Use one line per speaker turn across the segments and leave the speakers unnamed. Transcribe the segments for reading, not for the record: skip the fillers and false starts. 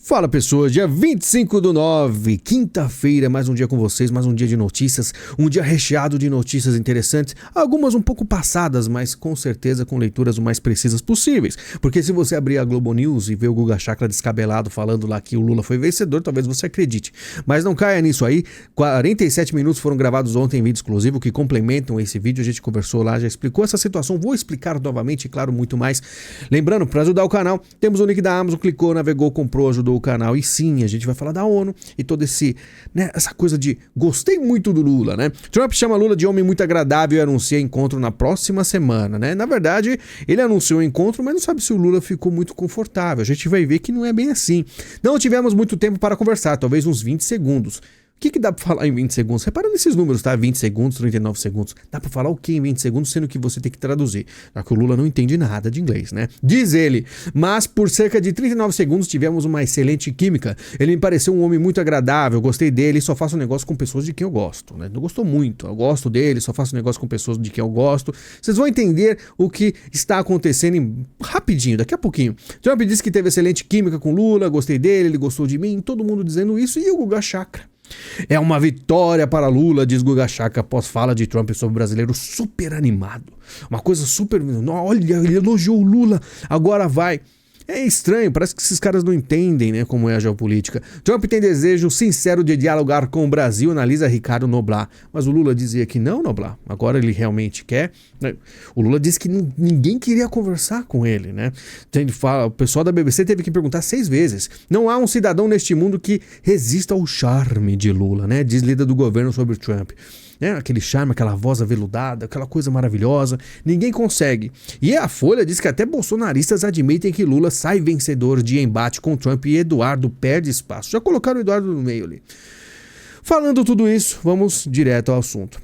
Fala pessoas, dia 25/9, quinta-feira, mais um dia com vocês, mais um dia de notícias, um dia recheado de notícias interessantes, algumas um pouco passadas, mas com certeza com leituras o mais precisas possíveis, porque se você abrir a Globo News e ver o Guga Chakra descabelado falando lá que o Lula foi vencedor, talvez você acredite, mas não caia nisso aí. 47 minutos foram gravados ontem em vídeo exclusivo que complementam esse vídeo, a gente conversou lá, já explicou essa situação, vou explicar novamente, claro, muito mais. Lembrando, para ajudar o canal, temos o link da Amazon, clicou, navegou, comprou, ajudou o canal, e sim, a gente vai falar da ONU e toda essa coisa de gostei muito do Lula, né? Trump chama Lula de homem muito agradável e anuncia encontro na próxima semana, né? Na verdade, ele anunciou o encontro, mas não sabe se o Lula ficou muito confortável. A gente vai ver que não é bem assim. Não tivemos muito tempo para conversar, talvez uns 20 segundos. O que dá pra falar em 20 segundos? Repara nesses números, tá? 20 segundos, 39 segundos. Dá pra falar o que em 20 segundos, sendo que você tem que traduzir. Já que o Lula não entende nada de inglês, né? Diz ele, mas por cerca de 39 segundos tivemos uma excelente química. Ele me pareceu um homem muito agradável, gostei dele, só faço negócio com pessoas de quem eu gosto, né? Não gostou muito, eu gosto dele, só faço negócio com pessoas de quem eu gosto. Vocês vão entender o que está acontecendo rapidinho, daqui a pouquinho. Trump disse que teve excelente química com Lula, gostei dele, ele gostou de mim, todo mundo dizendo isso, e o Guga Chakra. É uma vitória para Lula, diz Guga Chakra após fala de Trump sobre o brasileiro super animado. Uma coisa super... Olha, ele elogiou o Lula, agora vai... É estranho, parece que esses caras não entendem, né, como é a geopolítica. Trump tem desejo sincero de dialogar com o Brasil, analisa Ricardo Noblat. Mas o Lula dizia que não, Noblat. Agora ele realmente quer. Né? O Lula disse que ninguém queria conversar com ele, né? O pessoal da BBC teve que perguntar 6 vezes. Não há um cidadão neste mundo que resista ao charme de Lula, né? Diz líder do governo sobre Trump. Aquele charme, aquela voz aveludada, aquela coisa maravilhosa, ninguém consegue. E a Folha diz que até bolsonaristas admitem que Lula sai vencedor de embate com Trump e Eduardo perde espaço. Já colocaram o Eduardo no meio ali. Falando tudo isso, vamos direto ao assunto.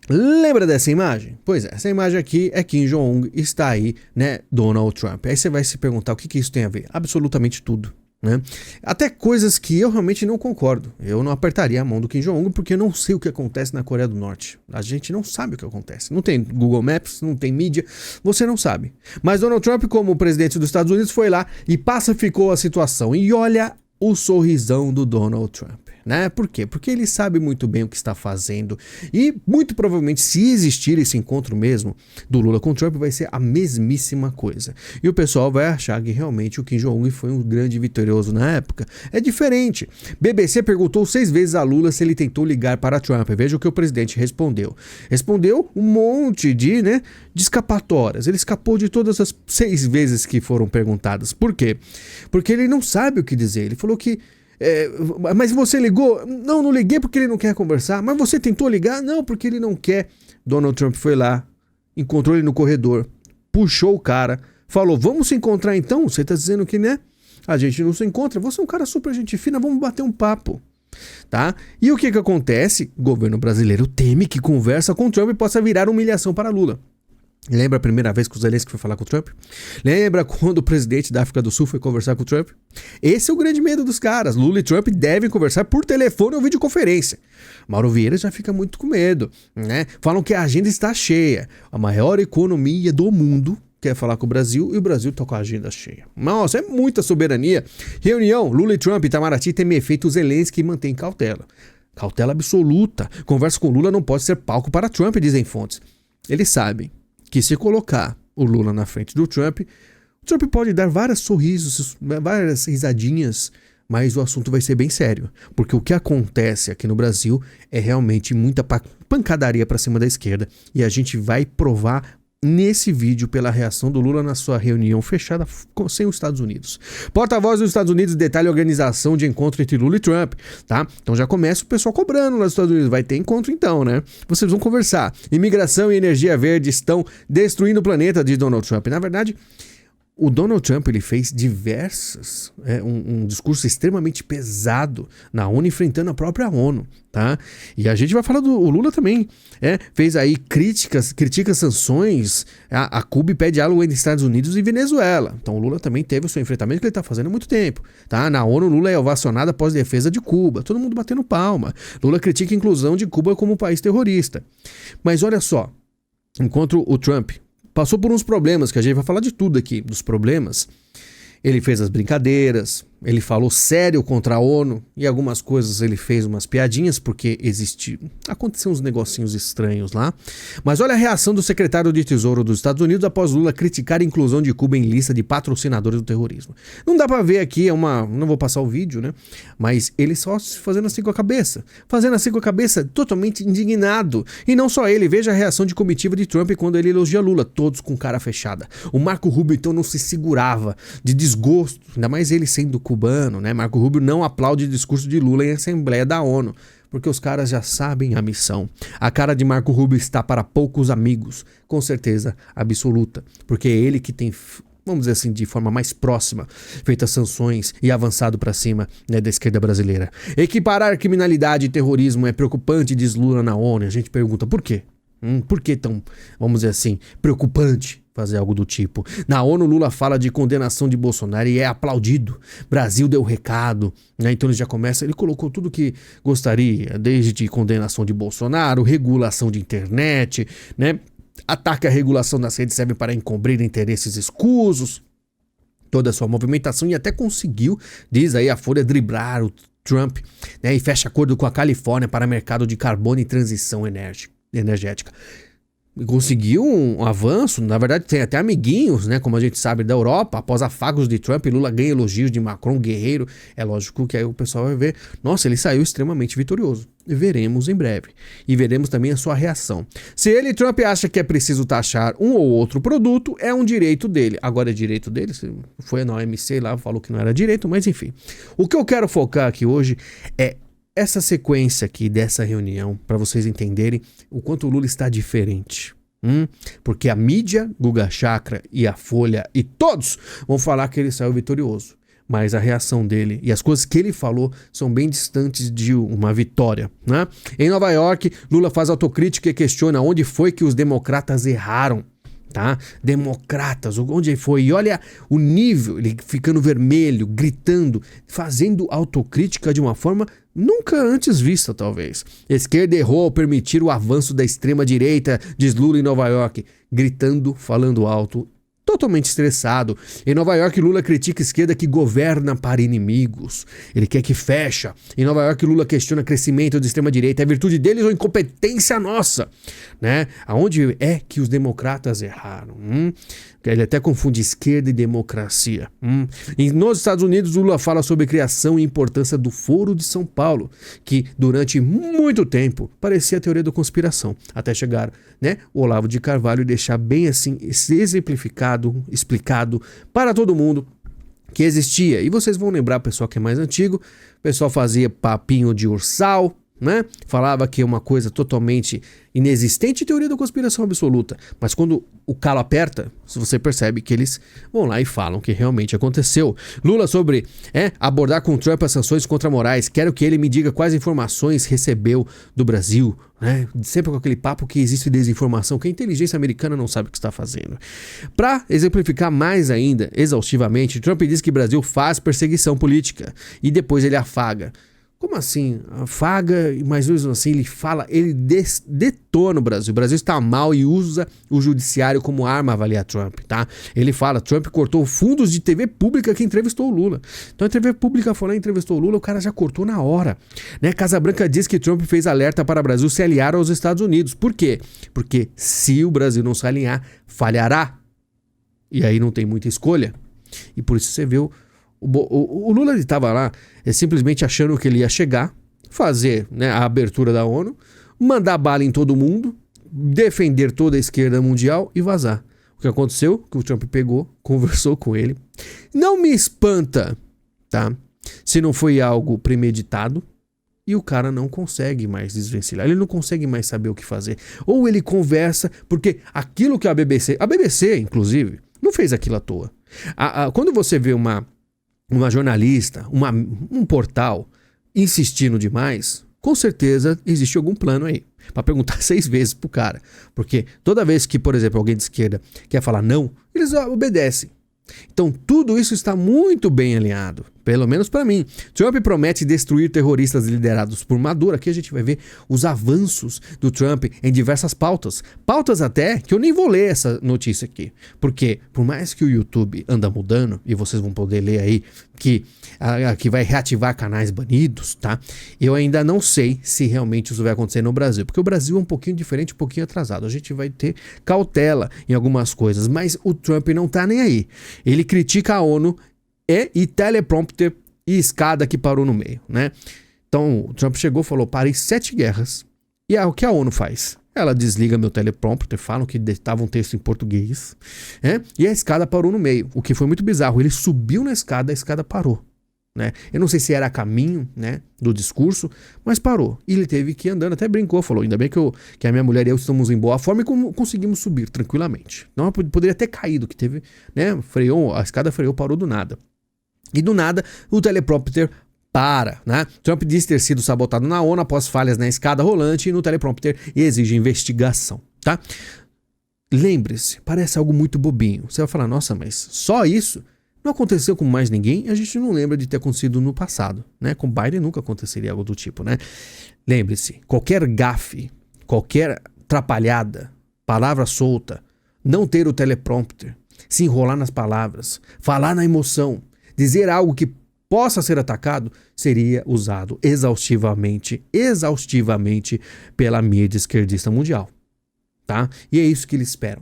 Lembra dessa imagem? Pois é, essa imagem aqui é Kim Jong-un, está aí, né, Donald Trump. Aí você vai se perguntar o que isso tem a ver? Absolutamente tudo. Né? Até coisas que eu realmente não concordo. Eu não apertaria a mão do Kim Jong-un porque eu não sei o que acontece na Coreia do Norte. A gente não sabe o que acontece. Não tem Google Maps, não tem mídia, você não sabe. Mas Donald Trump, como presidente dos Estados Unidos, foi lá e pacificou a situação. E olha o sorrisão do Donald Trump. Né? Por quê? Porque ele sabe muito bem o que está fazendo e muito provavelmente se existir esse encontro mesmo do Lula com Trump vai ser a mesmíssima coisa. E o pessoal vai achar que realmente o Kim Jong-un foi um grande vitorioso na época. É diferente. BBC perguntou 6 vezes a Lula se ele tentou ligar para Trump. Veja o que o presidente respondeu. Respondeu um monte de escapatórias. Ele escapou de todas as 6 vezes que foram perguntadas. Por quê? Porque ele não sabe o que dizer. Ele falou que mas você ligou? Não liguei porque ele não quer conversar. Mas você tentou ligar? Não, porque ele não quer. Donald Trump foi lá, encontrou ele no corredor, puxou o cara, falou, vamos se encontrar então? Você tá dizendo que, né? A gente não se encontra, você é um cara super gente fina, vamos bater um papo. Tá? E o que acontece? O governo brasileiro teme que conversa com Trump possa virar humilhação para Lula. Lembra a primeira vez que o Zelensky foi falar com o Trump? Lembra quando o presidente da África do Sul foi conversar com o Trump? Esse é o grande medo dos caras. Lula e Trump devem conversar por telefone ou videoconferência. Mauro Vieira já fica muito com medo, né? Falam que a agenda está cheia. A maior economia do mundo quer falar com o Brasil e o Brasil tá com a agenda cheia. Nossa, é muita soberania. Reunião, Lula e Trump, Itamaraty tem efeito Zelensky e mantém cautela. Cautela absoluta. Conversa com Lula não pode ser palco para Trump, dizem fontes. Eles sabem que se colocar o Lula na frente do Trump, o Trump pode dar vários sorrisos, várias risadinhas, mas o assunto vai ser bem sério. Porque o que acontece aqui no Brasil é realmente muita pancadaria para cima da esquerda. E a gente vai provar nesse vídeo pela reação do Lula na sua reunião fechada sem os Estados Unidos. Porta-voz dos Estados Unidos detalha a organização de encontro entre Lula e Trump, tá? Então já começa o pessoal cobrando lá nos Estados Unidos. Vai ter encontro então, né? Vocês vão conversar. Imigração e energia verde estão destruindo o planeta, diz Donald Trump. Na verdade, o Donald Trump ele fez diversas, um discurso extremamente pesado na ONU, enfrentando a própria ONU, tá? E a gente vai falar do Lula também, fez aí critica sanções, a Cuba pede diálogo entre Estados Unidos e Venezuela. Então o Lula também teve o seu enfrentamento que ele está fazendo há muito tempo, tá? Na ONU, Lula é ovacionado após defesa de Cuba, todo mundo batendo palma. Lula critica a inclusão de Cuba como país terrorista. Mas olha só, enquanto o Trump passou por uns problemas, que a gente vai falar de tudo aqui, dos problemas. Ele fez as brincadeiras, ele falou sério contra a ONU e algumas coisas ele fez umas piadinhas porque aconteceu uns negocinhos estranhos lá. Mas olha a reação do secretário de Tesouro dos Estados Unidos após Lula criticar a inclusão de Cuba em lista de patrocinadores do terrorismo. Não dá pra ver aqui, não vou passar o vídeo, né? Mas ele só fazendo assim com a cabeça, totalmente indignado. E não só ele, veja a reação de comitiva de Trump quando ele elogia Lula, todos com cara fechada. O Marco Rubio então não se segurava de desgosto, ainda mais ele sendo cubano, né? Marco Rubio não aplaude o discurso de Lula em Assembleia da ONU, porque os caras já sabem a missão. A cara de Marco Rubio está para poucos amigos, com certeza absoluta, porque é ele que tem, vamos dizer assim, de forma mais próxima, feito as sanções e avançado para cima, né, da esquerda brasileira. Equiparar criminalidade e terrorismo é preocupante, diz Lula na ONU. A gente pergunta por quê? Por que tão, vamos dizer assim, preocupante fazer algo do tipo? Na ONU, Lula fala de condenação de Bolsonaro e é aplaudido. Brasil deu recado, né? Então ele colocou tudo que gostaria, desde condenação de Bolsonaro, regulação de internet, né? Ataque à regulação das redes serve para encobrir interesses escusos. Toda a sua movimentação e até conseguiu, diz aí a Folha, driblar o Trump, né? E fecha acordo com a Califórnia para mercado de carbono e transição energética. Conseguiu um avanço, na verdade tem até amiguinhos, né, como a gente sabe, da Europa. Após afagos de Trump, Lula ganha elogios de Macron, guerreiro. É lógico que aí o pessoal vai ver, nossa, ele saiu extremamente vitorioso. Veremos em breve. E veremos também a sua reação. Se ele, Trump, acha que é preciso taxar um ou outro produto, é um direito dele. Agora é direito dele, foi na OMC lá, falou que não era direito, mas enfim. O que eu quero focar aqui hoje é essa sequência aqui dessa reunião, para vocês entenderem o quanto o Lula está diferente. Porque a mídia, Guga Chakra e a Folha e todos vão falar que ele saiu vitorioso. Mas a reação dele e as coisas que ele falou são bem distantes de uma vitória, né? Em Nova York, Lula faz autocrítica e questiona onde foi que os democratas erraram. Tá? Democratas, onde foi? E olha o nível, ele ficando vermelho, gritando, fazendo autocrítica de uma forma nunca antes vista, talvez. Esquerda errou ao permitir o avanço da extrema-direita, diz Lula em Nova York, gritando, falando alto, totalmente estressado. Em Nova York, Lula critica a esquerda que governa para inimigos. Ele quer que fecha. Em Nova York, Lula questiona crescimento da extrema-direita. É virtude deles ou incompetência nossa? Né? Aonde é que os democratas erraram? Ele até confunde esquerda e democracia. E nos Estados Unidos, Lula fala sobre a criação e importância do Foro de São Paulo, que durante muito tempo parecia a teoria da conspiração, até chegar, né, o Olavo de Carvalho e deixar bem assim exemplificado, explicado para todo mundo que existia. E vocês vão lembrar, pessoal que é mais antigo, o pessoal fazia papinho de ursal, né? Falava que é uma coisa totalmente inexistente, teoria da conspiração absoluta. Mas quando o calo aperta, você percebe que eles vão lá e falam que realmente aconteceu. Lula sobre abordar com Trump as sanções contra Moraes. Quero que ele me diga quais informações recebeu do Brasil, né? Sempre com aquele papo que existe desinformação, que a inteligência americana não sabe o que está fazendo. Para exemplificar mais ainda, exaustivamente, Trump diz que o Brasil faz perseguição política e depois ele afaga. Como assim? Afaga, mas mesmo assim ele fala, ele detona o Brasil. O Brasil está mal e usa o judiciário como arma a avaliar Trump, tá? Ele fala, Trump cortou fundos de TV pública que entrevistou o Lula. Então a TV pública foi lá e entrevistou o Lula, o cara já cortou na hora. Né? Casa Branca diz que Trump fez alerta para o Brasil se aliar aos Estados Unidos. Por quê? Porque se o Brasil não se alinhar, falhará. E aí não tem muita escolha. E por isso você vê o Lula estava lá simplesmente achando que ele ia chegar, fazer, né, a abertura da ONU, mandar bala em todo mundo, defender toda a esquerda mundial e vazar. O que aconteceu? Que o Trump pegou, conversou com ele. Não me espanta, tá? Se não foi algo premeditado e o cara não consegue mais desvencilhar. Ele não consegue mais saber o que fazer. Ou ele conversa, porque aquilo que a BBC, inclusive, não fez aquilo à toa. Quando você vê uma jornalista, um portal insistindo demais, com certeza existe algum plano aí. Para perguntar 6 vezes pro cara. Porque toda vez que, por exemplo, alguém de esquerda quer falar não, eles obedecem. Então tudo isso está muito bem alinhado. Pelo menos para mim. Trump promete destruir terroristas liderados por Maduro. Aqui a gente vai ver os avanços do Trump em diversas pautas. Pautas até que eu nem vou ler essa notícia aqui. Porque, por mais que o YouTube anda mudando, e vocês vão poder ler aí que vai reativar canais banidos, tá? Eu ainda não sei se realmente isso vai acontecer no Brasil. Porque o Brasil é um pouquinho diferente, um pouquinho atrasado. A gente vai ter cautela em algumas coisas. Mas o Trump não tá nem aí. Ele critica a ONU e teleprompter e escada que parou no meio, né? Então, o Trump chegou e falou, parei 7 guerras. E o que a ONU faz? Ela desliga meu teleprompter, falam que estava um texto em português, né? E a escada parou no meio, o que foi muito bizarro. Ele subiu na escada, a escada parou, né? Eu não sei se era a caminho, né, do discurso, mas parou. E ele teve que ir andando, até brincou, falou, ainda bem que a minha mulher e eu estamos em boa forma e conseguimos subir tranquilamente. Não poderia ter caído, que teve, né, freou, a escada freou, parou do nada. E do nada, o teleprompter para, né? Trump diz ter sido sabotado na ONU após falhas na escada rolante e no teleprompter e exige investigação, tá? Lembre-se, parece algo muito bobinho. Você vai falar, nossa, mas só isso? Não aconteceu com mais ninguém? A gente não lembra de ter acontecido no passado, né? Com Biden nunca aconteceria algo do tipo, né? Lembre-se, qualquer gafe, qualquer atrapalhada, palavra solta, não ter o teleprompter, se enrolar nas palavras, falar na emoção, dizer algo que possa ser atacado, seria usado exaustivamente pela mídia esquerdista mundial, tá? E é isso que eles esperam.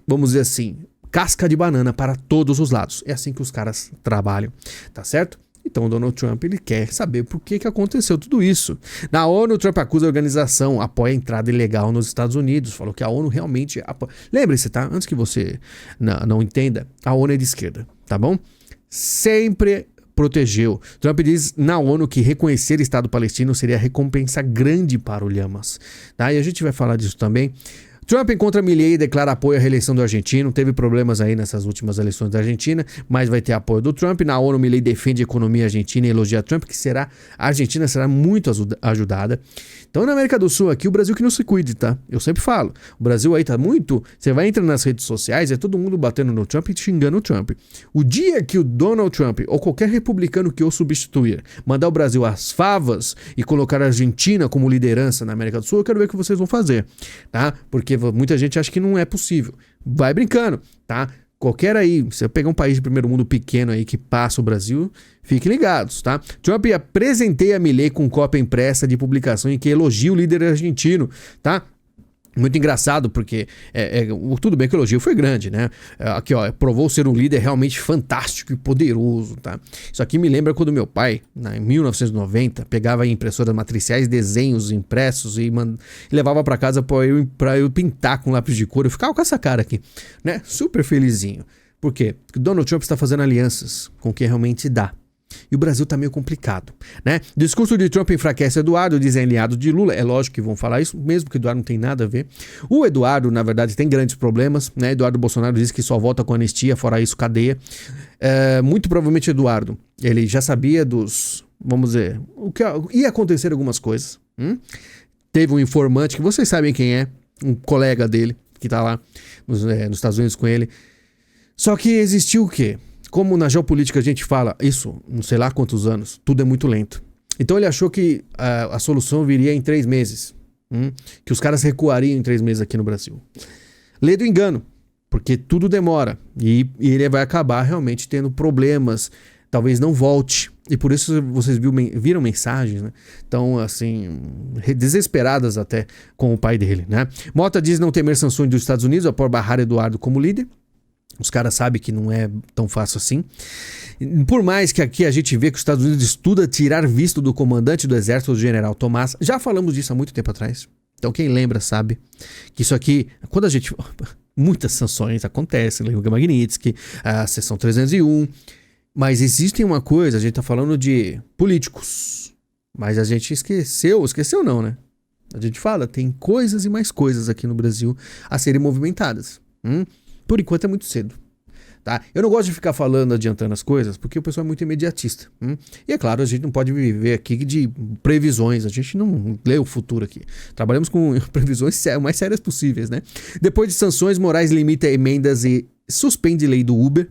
Vamos dizer assim, casca de banana para todos os lados. É assim que os caras trabalham, tá certo? Então o Donald Trump, ele quer saber por que aconteceu tudo isso. Na ONU, Trump acusa a organização, apoia a entrada ilegal nos Estados Unidos, falou que a ONU realmente apoia. Lembre-se, tá? Antes que você não entenda, a ONU é de esquerda, tá bom? Sempre protegeu. Trump diz na ONU que reconhecer o Estado palestino seria recompensa grande para o Hamas. Tá? E a gente vai falar disso também. Trump encontra Milei e declara apoio à reeleição do argentino. Teve problemas aí nessas últimas eleições da Argentina, mas vai ter apoio do Trump. Na ONU, Milei defende a economia argentina e elogia Trump, que a Argentina será muito ajudada. Então, na América do Sul aqui, o Brasil que não se cuide, tá? Eu sempre falo, o Brasil aí tá muito... Você vai entrar nas redes sociais, é todo mundo batendo no Trump e xingando o Trump. O dia que o Donald Trump, ou qualquer republicano que o substituir, mandar o Brasil às favas e colocar a Argentina como liderança na América do Sul, eu quero ver o que vocês vão fazer, tá? Porque muita gente acha que não é possível. Vai brincando, tá? Qualquer aí, se eu pegar um país de primeiro mundo pequeno aí que passa o Brasil, fiquem ligados, tá? Trump apresenteia Milei com cópia impressa de publicação em que elogia o líder argentino, tá? Muito engraçado, porque tudo bem que o elogio foi grande, né? Aqui, ó, provou ser um líder realmente fantástico e poderoso, tá? Isso aqui me lembra quando meu pai, em 1990, pegava impressoras matriciais, desenhos impressos e levava para casa para eu pintar com lápis de cor. Eu ficava com essa cara aqui, né? Super felizinho. Por quê? Porque Donald Trump está fazendo alianças com quem realmente dá. E o Brasil tá meio complicado, né? Discurso de Trump enfraquece Eduardo, dizem aliado de Lula. É lógico que vão falar isso, mesmo que Eduardo não tem nada a ver. O Eduardo, na verdade, tem grandes problemas, né? Eduardo Bolsonaro diz que só volta com anistia, fora isso, cadeia. Muito provavelmente Eduardo, ele já sabia vamos dizer, o que ia acontecer algumas coisas. Teve um informante, que vocês sabem quem é, um colega dele, que tá lá nos Estados Unidos com ele. Só que existiu o quê? Como na geopolítica a gente fala, isso, não sei lá quantos anos, tudo é muito lento. Então ele achou que a solução viria em 3 meses. Que os caras recuariam em 3 meses aqui no Brasil. Lê do engano, porque tudo demora. E ele vai acabar realmente tendo problemas. Talvez não volte. E por isso vocês viram mensagens, né? Então, assim, desesperadas até com o pai dele, né? Mota diz não temer sanções dos Estados Unidos após barrar Eduardo como líder. Os caras sabem que não é tão fácil assim. Por mais que aqui a gente vê que os Estados Unidos estuda tirar visto do comandante do exército, o general Tomás. Já falamos disso há muito tempo atrás. Então quem lembra sabe que isso aqui, quando a gente... Muitas sanções acontecem, lembra Magnitsky, a seção 301. Mas existe uma coisa, a gente tá falando de políticos. Mas a gente esqueceu não, né? A gente fala, tem coisas e mais coisas aqui no Brasil a serem movimentadas. Por enquanto é muito cedo, tá? Eu não gosto de ficar falando, adiantando as coisas, porque o pessoal é muito imediatista. E é claro, a gente não pode viver aqui de previsões, a gente não lê o futuro aqui. Trabalhamos com previsões o mais sérias possíveis, né? Depois de sanções, Moraes limita emendas e suspende lei do Uber,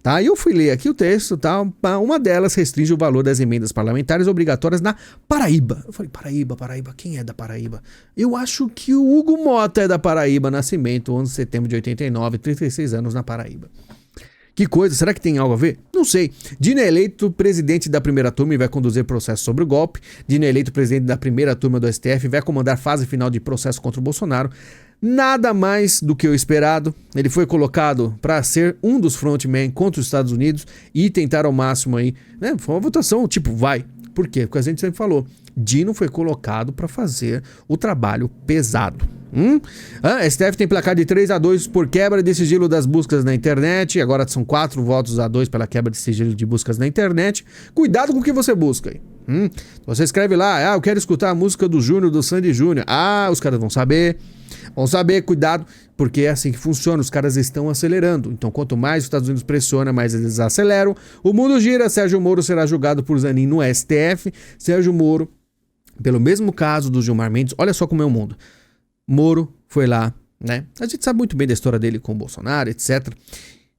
tá? E eu fui ler aqui o texto, tá? Uma delas restringe o valor das emendas parlamentares obrigatórias na Paraíba. Eu falei, Paraíba, quem é da Paraíba? Eu acho que o Hugo Mota é da Paraíba, nascimento, 11 de setembro de 89, 36 anos na Paraíba. Que coisa, será que tem algo a ver? Não sei. Dino é eleito presidente da primeira turma e vai conduzir processo sobre o golpe. Dino é eleito presidente da primeira turma do STF e vai comandar fase final de processo contra o Bolsonaro. Nada mais do que o esperado. Ele foi colocado para ser um dos frontmen contra os Estados Unidos e tentar ao máximo aí, né? Foi uma votação tipo, vai. Por quê? Porque a gente sempre falou, Dino foi colocado para fazer o trabalho pesado. STF tem placar de 3-2 por quebra de sigilo das buscas na internet. Agora são 4 votos-2 pela quebra de sigilo de buscas na internet. Cuidado com o que você busca aí. Você escreve lá, eu quero escutar a música do Júnior, do Sandy Júnior. Os caras vão saber, cuidado, porque é assim que funciona, os caras estão acelerando. Então quanto mais os Estados Unidos pressiona, mais eles aceleram. O mundo gira, Sérgio Moro será julgado por Zanin no STF. Sérgio Moro, pelo mesmo caso do Gilmar Mendes, olha só como é o mundo. Moro foi lá, né? A gente sabe muito bem da história dele com o Bolsonaro, etc.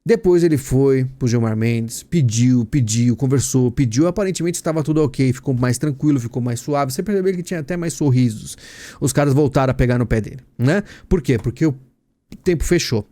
Depois ele foi pro Gilmar Mendes, pediu, conversou, aparentemente estava tudo ok, ficou mais tranquilo, ficou mais suave. Você percebeu que tinha até mais sorrisos. Os caras voltaram a pegar no pé dele, né? Por quê? Porque o tempo fechou.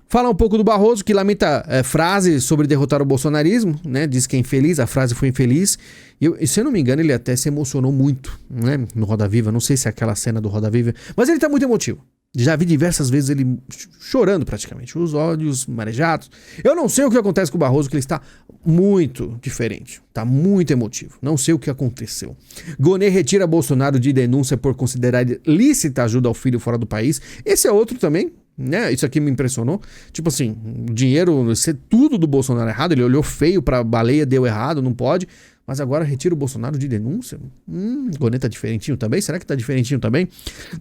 Fala um pouco do Barroso, que lamenta frase sobre derrotar o bolsonarismo, né? Diz que é infeliz, a frase foi infeliz. E se eu não me engano, ele até se emocionou muito, né? No Roda Viva, não sei se é aquela cena do Roda Viva, mas ele tá muito emotivo. Já vi diversas vezes ele chorando praticamente, os olhos marejados. Eu não sei o que acontece com o Barroso, que ele está muito diferente, está muito emotivo. Não sei o que aconteceu. Gonê retira Bolsonaro de denúncia por considerar lícita ajuda ao filho fora do país. Esse é outro também, né? Isso aqui me impressionou. Tipo assim, o dinheiro, ser tudo do Bolsonaro errado, ele olhou feio pra baleia, deu errado, não pode. Mas agora retira o Bolsonaro de denúncia? Gonê tá diferentinho também? Será que tá diferentinho também?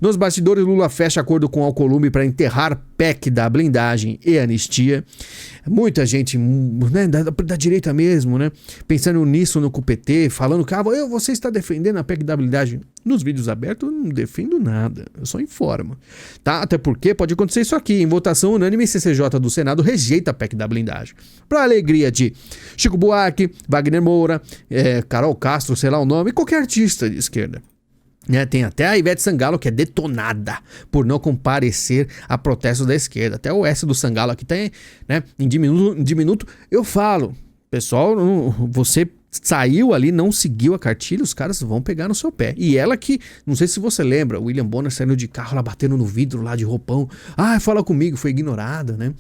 Nos bastidores, Lula fecha acordo com Alcolumbre para enterrar PEC da blindagem e anistia. Muita gente, né, da direita mesmo, né, pensando nisso no PT, falando que você está defendendo a PEC da blindagem. Nos vídeos abertos eu não defendo nada, eu só informo. Tá? Até porque pode acontecer isso aqui. Em votação unânime, CCJ do Senado rejeita a PEC da blindagem. Para alegria de Chico Buarque, Wagner Moura, Carol Castro, sei lá o nome, qualquer artista de esquerda. Tem até a Ivete Sangalo, que é detonada por não comparecer a protestos da esquerda. Até o S do Sangalo aqui tem, né? Em diminuto eu falo, pessoal, você saiu ali, não seguiu a cartilha, os caras vão pegar no seu pé. E ela que, não sei se você lembra, o William Bonner saindo de carro lá, batendo no vidro lá de roupão. Fala comigo, foi ignorada, né?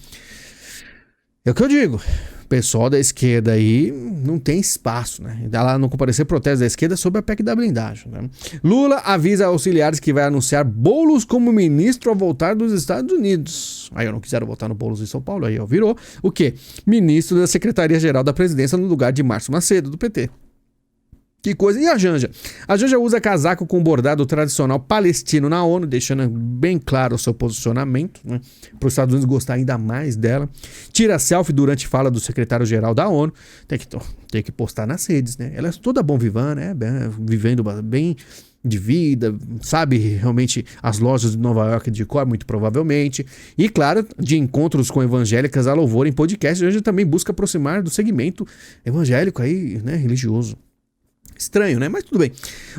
É o que eu digo. O pessoal da esquerda aí não tem espaço, né? Ela não comparecer protesto da esquerda sobre a PEC da blindagem, né? Lula avisa auxiliares que vai anunciar Boulos como ministro ao voltar dos Estados Unidos. Aí eu não quiseram votar no Boulos em São Paulo, aí virou o quê? Ministro da Secretaria-Geral da Presidência no lugar de Márcio Macedo, do PT. Que coisa. E a Janja? A Janja usa casaco com bordado tradicional palestino na ONU, deixando bem claro o seu posicionamento, né? Para os Estados Unidos gostar ainda mais dela. Tira selfie durante fala do secretário-geral da ONU. Tem que postar nas redes, né? Ela é toda bom vivã, né? Vivendo bem de vida, sabe realmente as lojas de Nova York de cor, muito provavelmente. E, claro, de encontros com evangélicas a louvor em podcast, a Janja também busca aproximar do segmento evangélico aí, né? Religioso. Estranho, né? Mas tudo bem.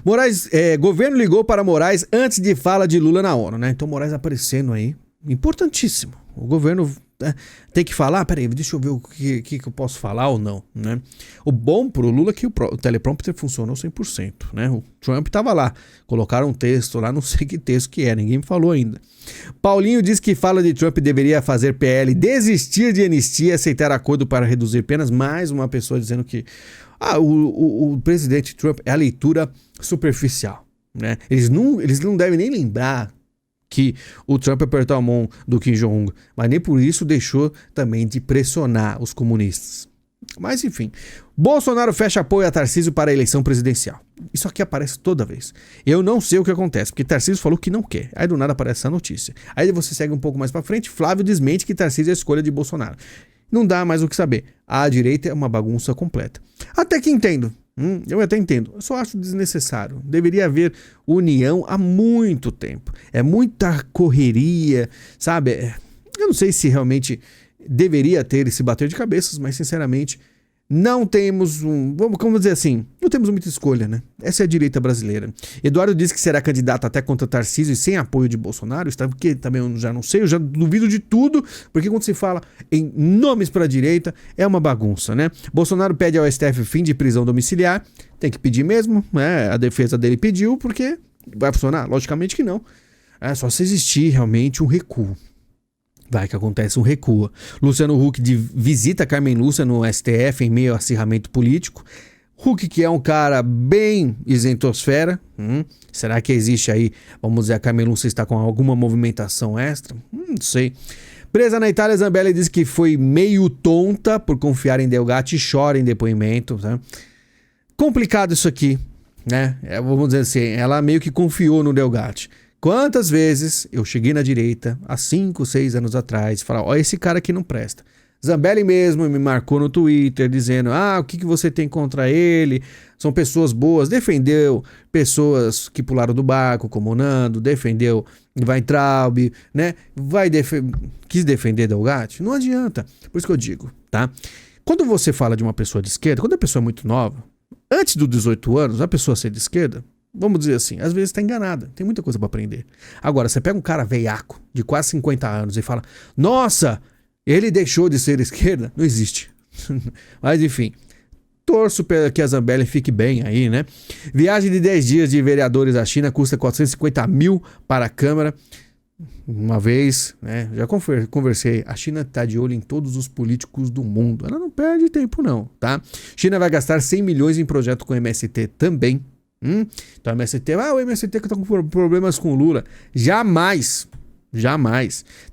Moraes, governo ligou para Moraes antes de fala de Lula na ONU, né? Então Moraes aparecendo aí, importantíssimo. O governo tem que falar, peraí, deixa eu ver o que eu posso falar ou não, né? O bom pro Lula é que o teleprompter funcionou 100%, né? O Trump tava lá, colocaram um texto lá, não sei que texto que é, ninguém me falou ainda. Paulinho diz que fala de Trump deveria fazer PL desistir de anistia e aceitar acordo para reduzir penas. Mais uma pessoa dizendo que o presidente Trump é a leitura superficial, né? Eles não devem nem lembrar que o Trump apertou a mão do Kim Jong-un, mas nem por isso deixou também de pressionar os comunistas. Mas enfim, Bolsonaro fecha apoio a Tarcísio para a eleição presidencial. Isso aqui aparece toda vez. Eu não sei o que acontece, porque Tarcísio falou que não quer. Aí do nada aparece essa notícia. Aí você segue um pouco mais para frente, Flávio desmente que Tarcísio é a escolha de Bolsonaro. Não dá mais o que saber. A direita é uma bagunça completa. Até que entendo. Eu até entendo. Eu só acho desnecessário. Deveria haver união há muito tempo. É muita correria, sabe? Eu não sei se realmente deveria ter esse bater de cabeças, mas sinceramente não temos vamos dizer assim, não temos muita escolha, né? Essa é a direita brasileira. Eduardo disse que será candidato até contra Tarcísio e sem apoio de Bolsonaro, porque também eu já não sei, eu já duvido de tudo, porque quando se fala em nomes para a direita, é uma bagunça, né? Bolsonaro pede ao STF fim de prisão domiciliar, tem que pedir mesmo, né? A defesa dele pediu, porque vai funcionar? Logicamente que não. É só se existir realmente um recuo. Vai que acontece um recuo. Luciano Huck visita Carmen Lúcia no STF em meio a acirramento político. Huck, que é um cara bem isentosfera. Será que existe aí, vamos dizer, a Carmen Lúcia está com alguma movimentação extra? Não sei. Presa na Itália, Zambelli diz que foi meio tonta por confiar em Delgatti e chora em depoimento. Tá? Complicado isso aqui, né? Vamos dizer assim, ela meio que confiou no Delgatti. Quantas vezes eu cheguei na direita, há 5, 6 anos atrás, e falava, ó, esse cara aqui não presta. Zambelli mesmo me marcou no Twitter, dizendo, o que você tem contra ele? São pessoas boas. Defendeu pessoas que pularam do barco, como o Nando, defendeu Weintraub, né? Quis defender Delgatti? Não adianta. Por isso que eu digo, tá? Quando você fala de uma pessoa de esquerda, quando a pessoa é muito nova, antes dos 18 anos, a pessoa ser de esquerda, vamos dizer assim, às vezes está enganada, tem muita coisa para aprender. Agora, você pega um cara veiaco, de quase 50 anos, e fala, nossa, ele deixou de ser esquerda? Não existe. Mas enfim, torço para que a Zambelli fique bem aí, né? Viagem de 10 dias de vereadores à China custa 450 mil para a Câmara. Uma vez, né? Já conversei, a China está de olho em todos os políticos do mundo. Ela não perde tempo não, tá? China vai gastar 100 milhões em projeto com o MST também. Então o MST, o MST que tá com problemas com o Lula. Jamais,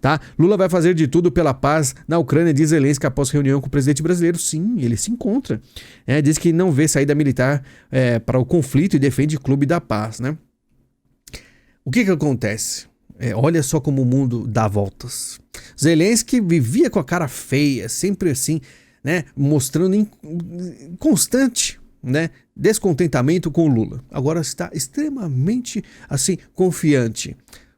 tá? Lula vai fazer de tudo pela paz na Ucrânia, diz Zelensky após reunião com o presidente brasileiro. Sim, ele se encontra. Diz que não vê saída militar para o conflito e defende o Clube da Paz, né? O que acontece? Olha só como o mundo dá voltas. Zelensky vivia com a cara feia, sempre assim, né? Mostrando constante, né, descontentamento com o Lula. Agora está extremamente assim confiante.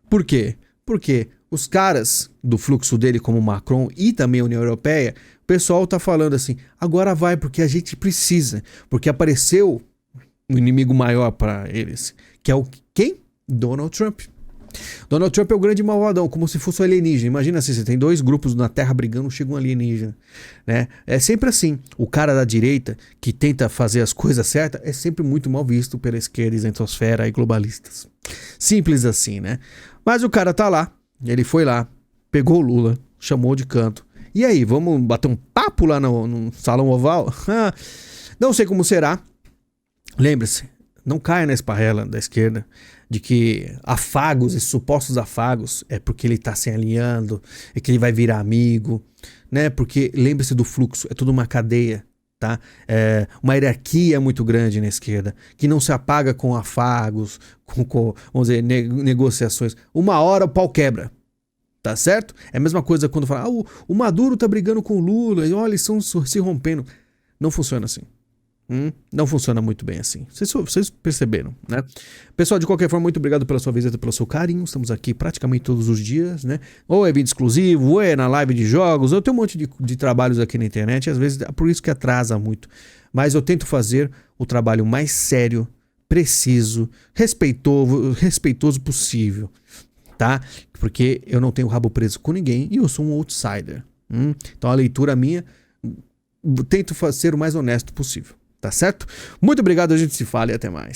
Por quê? Porque os caras do fluxo dele, como Macron e também a União Europeia, o pessoal tá falando assim, agora vai porque a gente precisa, porque apareceu um inimigo maior para eles, que é quem? Donald Trump. Donald Trump é o grande malvadão, como se fosse um alienígena. Imagina assim, você tem 2 grupos na Terra brigando, chega um alienígena, né? É sempre assim. O cara da direita, que tenta fazer as coisas certas, é sempre muito mal visto pela esquerda, isentosfera e globalistas. Simples assim, né? Mas o cara tá lá, ele foi lá, pegou o Lula, chamou de canto. E aí, vamos bater um papo lá no Salão Oval? Não sei como será. Lembre-se, não caia na esparrela da esquerda de que afagos e supostos afagos é porque ele está se alinhando, é que ele vai virar amigo, né? Porque lembre-se do fluxo, é tudo uma cadeia, tá? É uma hierarquia muito grande na esquerda, que não se apaga com afagos, com vamos dizer, negociações. Uma hora o pau quebra, tá certo? É a mesma coisa quando fala, o Maduro tá brigando com o Lula, e olha, eles estão se rompendo. Não funciona assim. Não funciona muito bem assim. Vocês perceberam, né? Pessoal, de qualquer forma, muito obrigado pela sua visita, pelo seu carinho. Estamos aqui praticamente todos os dias, né? Ou é vídeo exclusivo, ou é na live de jogos. Eu tenho um monte de trabalhos aqui na internet, às vezes é por isso que atrasa muito. Mas eu tento fazer o trabalho mais sério, preciso, respeitoso possível, tá? Porque eu não tenho rabo preso com ninguém e eu sou um outsider. Então a leitura minha, tento ser o mais honesto possível. Tá certo? Muito obrigado, a gente se fala e até mais.